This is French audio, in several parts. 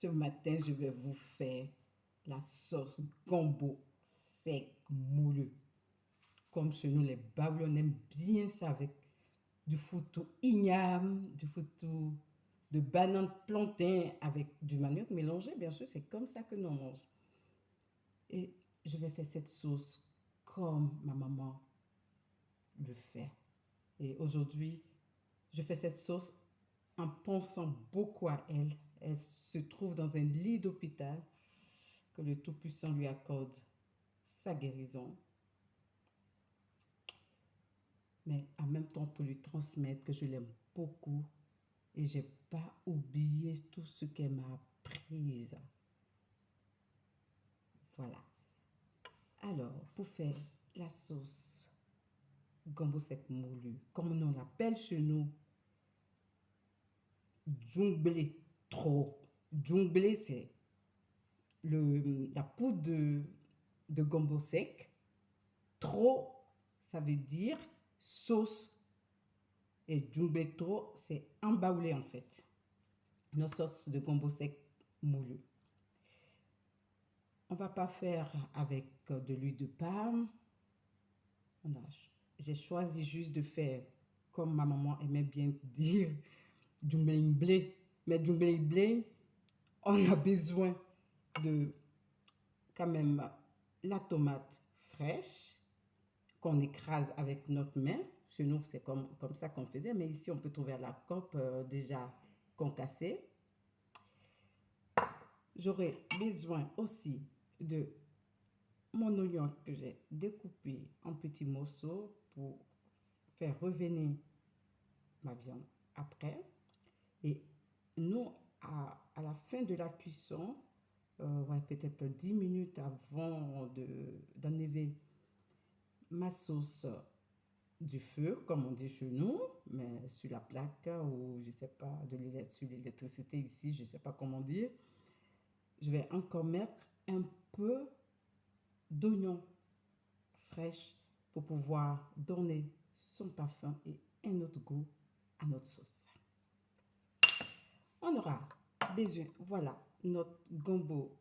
Ce matin, je vais vous faire la sauce gombo sec moulu. Comme chez nous, les Babylons, on aime bien ça avec du foutou igname, du foutou de banane plantain avec du manioc mélangé. Bien sûr, c'est comme ça que nous mangeons. Et je vais faire cette sauce comme ma maman le fait. Et aujourd'hui, je fais cette sauce en pensant beaucoup à elle. Elle se trouve dans un lit d'hôpital. Que le Tout-Puissant lui accorde sa guérison, mais en même temps pour lui transmettre que je l'aime beaucoup et je n'ai pas oublié tout ce qu'elle m'a appris. Voilà. Alors, pour faire la sauce gombo sec moulu, comme on l'appelle chez nous, djunglé trop. Djunglé, c'est la poudre de gombo sec. Trop, ça veut dire sauce. Et djunglé trop, c'est embaoulé en fait. Nos sauces de gombo sec moulu. On va pas faire avec de l'huile de palme. J'ai choisi juste de faire, comme ma maman aimait bien dire, djunglé blé. Mais djunglé blé, on a besoin de quand même la tomate fraîche qu'on écrase avec notre main. Chez nous, c'est comme ça qu'on faisait, mais ici, on peut trouver à la cope déjà concassée. J'aurai besoin aussi de mon oignon que j'ai découpé en petits morceaux pour faire revenir ma viande après. Et nous, à la fin de la cuisson, ouais, peut-être 10 minutes avant d'enlever ma sauce du feu, comme on dit chez nous, mais sur la plaque ou je sais pas, sur l'électricité ici, je sais pas comment dire, je vais encore mettre un peu d'oignon fraîche pour pouvoir donner son parfum et un autre goût à notre sauce. On aura besoin, voilà, notre gombo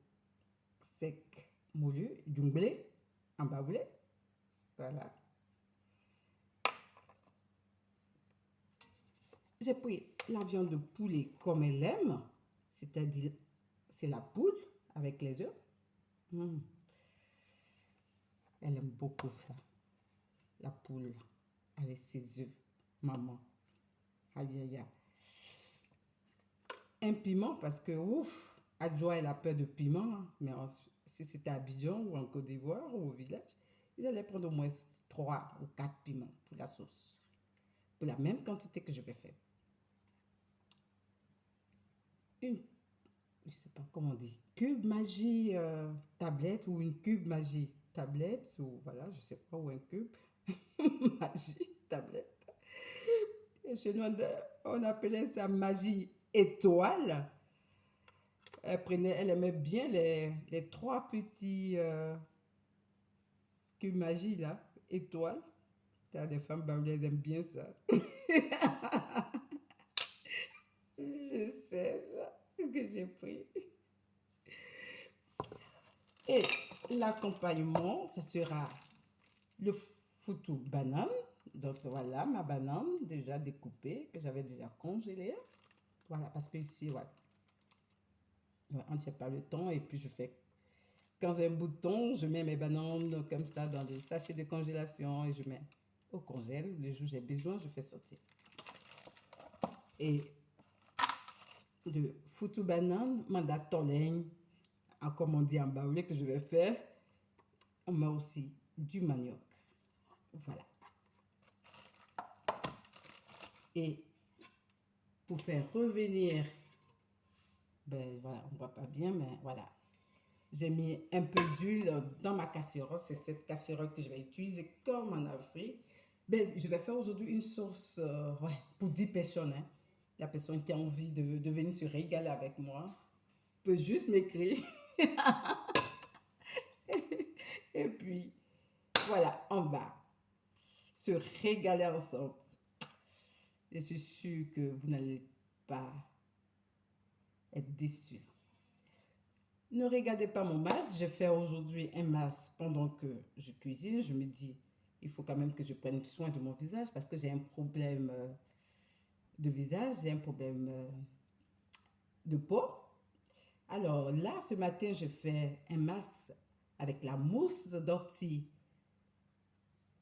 sec moulu, djunglé, embaoulé. Voilà. J'ai pris la viande de poulet comme elle aime, c'est-à-dire c'est la poule avec les œufs. Elle aime beaucoup ça, la poule avec ses œufs, maman. Aïe, aïe, aïe. Un piment parce que, ouf, Adjoa, elle a peur de piment. Mais si c'était à Abidjan ou en Côte d'Ivoire ou au village, ils allaient prendre au moins 3 ou 4 piments pour la sauce. Pour la même quantité que je vais faire. Je ne sais pas comment on dit, cube magie tablette ou une cube magie tablette ou voilà, je ne sais pas, ou un cube magie tablette. Et chez nous, on appelait ça magie étoile. Elle aimait bien les 3 petits cubes magie là, étoiles. Les femmes baoulaises aiment bien ça. Je sais ce que j'ai pris. Et l'accompagnement, ça sera le foutou banane. Donc voilà, ma banane déjà découpée, que j'avais déjà congelée. Voilà, parce que ici, voilà, on ne tient pas le temps. Et puis je fais, quand j'ai un bouton, je mets mes bananes comme ça dans des sachets de congélation et je mets au congèle. Le jour où j'ai besoin, je fais sortir. Et de foutou banane, mandat tolègne, comme on dit en baoulé que je vais faire, on met aussi du manioc. Voilà. Et pour faire revenir, ben voilà, on ne voit pas bien, mais voilà. J'ai mis un peu d'huile dans ma casserole. C'est cette casserole que je vais utiliser comme en Afrique. Ben, je vais faire aujourd'hui une sauce ouais, pour 10 personnes. Hein. La personne qui a envie de venir se régaler avec moi peut juste m'écrire. Et puis, voilà, on va se régaler ensemble. Je suis sûre que vous n'allez pas être déçus. Ne regardez pas mon masque. Je fais aujourd'hui un masque pendant que je cuisine. Je me dis, il faut quand même que je prenne soin de mon visage parce que j'ai un problème de visage, j'ai un problème de peau. Alors là, ce matin, je fais un masque avec la mousse d'ortie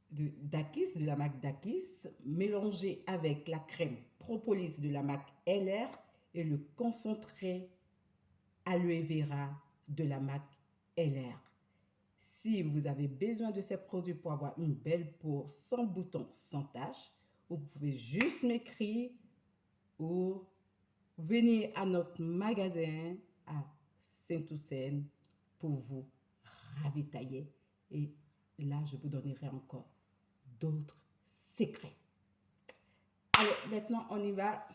d'Akis, de la marque d'Akis, mélangée avec la crème propolis de la marque LR et le concentré aloe vera de la marque LR. Si vous avez besoin de ces produits pour avoir une belle peau sans boutons, sans taches, vous pouvez juste m'écrire ou venir à notre magasin à Saint-Ouen pour vous ravitailler. Et là, je vous donnerai encore d'autres secrets. Allez, maintenant, on y va.